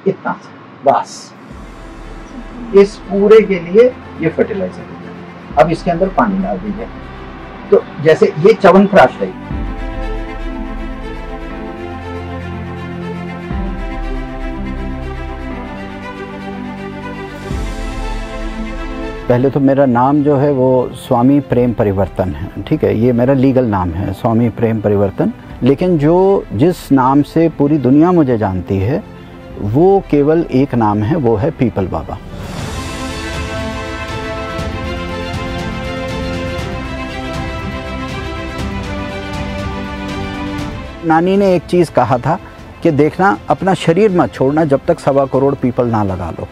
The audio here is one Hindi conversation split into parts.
इतना बस। इस पूरे के लिए ये फर्टिलाइजर है। अब इसके अंदर पानी डाल दीजिए। तो जैसे ये च्यवनप्राश है, पहले तो मेरा नाम जो है वो स्वामी प्रेम परिवर्तन है, ठीक है, ये मेरा लीगल नाम है स्वामी प्रेम परिवर्तन। लेकिन जिस नाम से पूरी दुनिया मुझे जानती है वो केवल एक नाम है, वो है पीपल बाबा। नानी ने एक चीज़ कहा था कि देखना अपना शरीर मत छोड़ना जब तक 1.25 करोड़ पीपल ना लगा लो।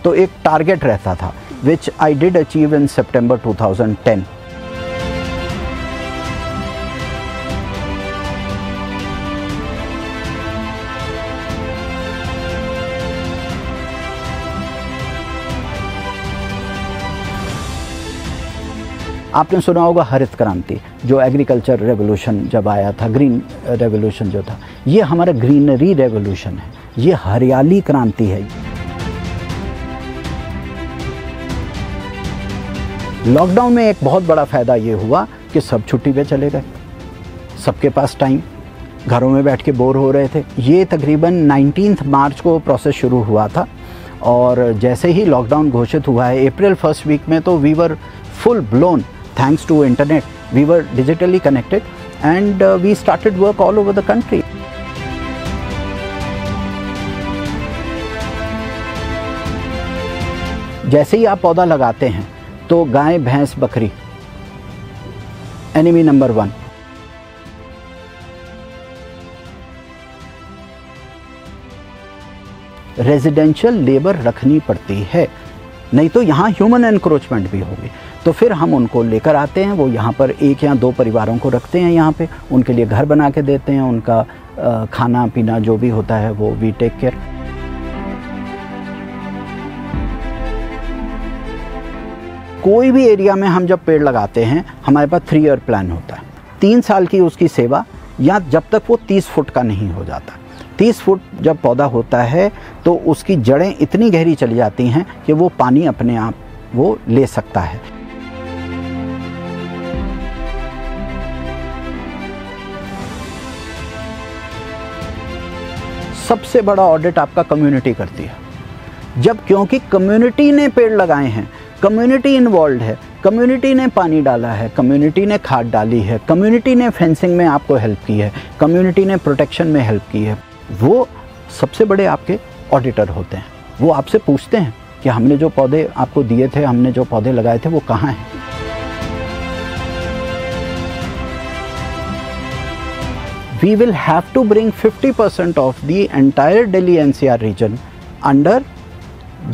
तो एक टारगेट रहता था which I did achieve in September 2010. आपने सुना होगा हरित क्रांति, जो एग्रीकल्चर रेवोल्यूशन जब आया था, ग्रीन रेवोल्यूशन जो था, ये हमारा ग्रीनरी रेवोल्यूशन है, ये हरियाली क्रांति है। लॉकडाउन में एक बहुत बड़ा फ़ायदा ये हुआ कि सब छुट्टी पे चले गए, सबके पास टाइम, घरों में बैठ के बोर हो रहे थे। ये तकरीबन 19 मार्च को प्रोसेस शुरू हुआ था और जैसे ही लॉकडाउन घोषित हुआ है अप्रैल फर्स्ट वीक में तो we were full blown thanks to internet, we were digitally connected and we started work all over the country. जैसे ही आप पौधा लगाते हैं तो गाय, भैंस, बकरी एनिमी नंबर 1। रेजिडेंशियल लेबर रखनी पड़ती है, नहीं तो यहाँ ह्यूमन एनक्रोचमेंट भी होगी। तो फिर हम उनको लेकर आते हैं, वो यहाँ पर 1 या 2 परिवारों को रखते हैं यहाँ पे, उनके लिए घर बना के देते हैं, उनका खाना पीना जो भी होता है वो वी टेक केयर। कोई भी एरिया में हम जब पेड़ लगाते हैं हमारे पास 3 ईयर प्लान होता है, 3 साल की उसकी सेवा, या जब तक वो 30 फुट का नहीं हो जाता। 30 फुट जब पौधा होता है तो उसकी जड़ें इतनी गहरी चली जाती हैं कि वो पानी अपने आप वो ले सकता है। सबसे बड़ा ऑडिट आपका कम्युनिटी करती है, जब क्योंकि कम्युनिटी ने पेड़ लगाए हैं, कम्युनिटी इन्वॉल्व है, कम्युनिटी ने पानी डाला है, कम्युनिटी ने खाद डाली है, कम्युनिटी ने फेंसिंग में आपको हेल्प की है, कम्युनिटी ने प्रोटेक्शन में हेल्प की है, वो सबसे बड़े आपके ऑडिटर होते हैं। वो आपसे पूछते हैं कि हमने जो पौधे आपको दिए थे, हमने जो पौधे लगाए थे वो कहाँ हैं। We will have to bring 50% of the entire Delhi NCR region under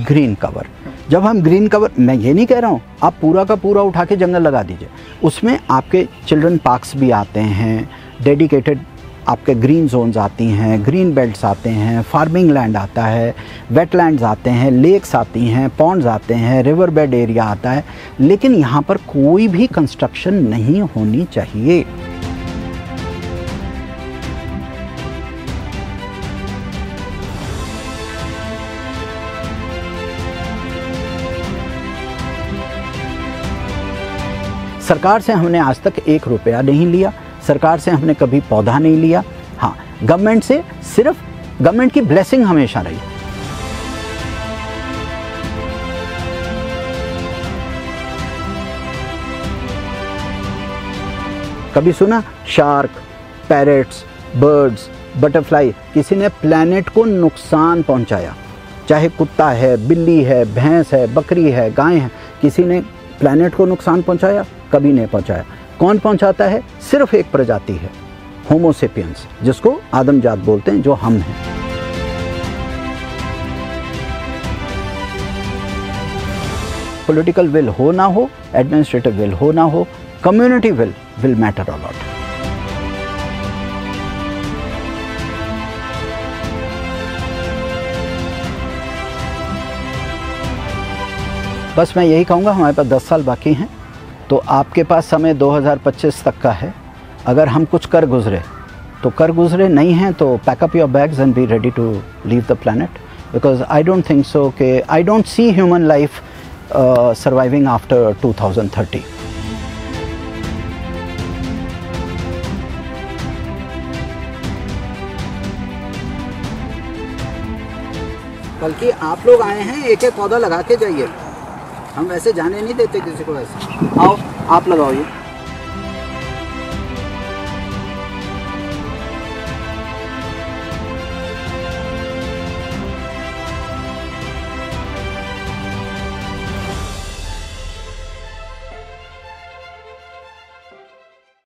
green cover। जब हम ग्रीन कवर, मैं ये नहीं कह रहा हूँ आप पूरा का पूरा उठा के जंगल लगा दीजिए, उसमें आपके चिल्ड्रन पार्क्स भी आते हैं, डेडिकेटेड आपके ग्रीन जोन्स आती हैं, ग्रीन बेल्ट्स आते हैं, फार्मिंग लैंड आता है, वेटलैंड्स आते हैं, लेक्स आती हैं, पॉन्ड्स आते हैं, रिवर बेड एरिया आता है, लेकिन यहाँ पर कोई भी कंस्ट्रक्शन नहीं होनी चाहिए। सरकार से हमने आज तक 1 रुपया नहीं लिया, सरकार से हमने कभी पौधा नहीं लिया। हाँ, गवर्नमेंट से सिर्फ गवर्नमेंट की ब्लेसिंग हमेशा रही। कभी सुना शार्क, पैरेट्स, बर्ड्स, बटरफ्लाई, किसी ने प्लैनेट को नुकसान पहुंचाया? चाहे कुत्ता है, बिल्ली है, भैंस है, बकरी है, गाय है, किसी ने प्लैनेट को नुकसान पहुंचाया? कभी नहीं पहुंचाया। कौन पहुंचाता है? सिर्फ एक प्रजाति है, होमो सेपियंस, जिसको आदमजात बोलते हैं, जो हम हैं। पॉलिटिकल विल हो ना हो, एडमिनिस्ट्रेटिव विल हो ना हो, community will matter a lot. बस मैं यही कहूँगा, हमारे पास 10 साल बाकी हैं, तो आपके पास समय 2025 तक का है। अगर हम कुछ कर गुजरे तो कर गुजरे, नहीं हैं तो pack up your bags and be ready to leave the planet. because I don't think so. Okay, I don't see human life surviving after 2030. बल्कि आप लोग आए हैं, एक एक पौधा लगा के जाइए, हम वैसे जाने नहीं देते किसी को। ऐसे आओ, आप लगाओ ये।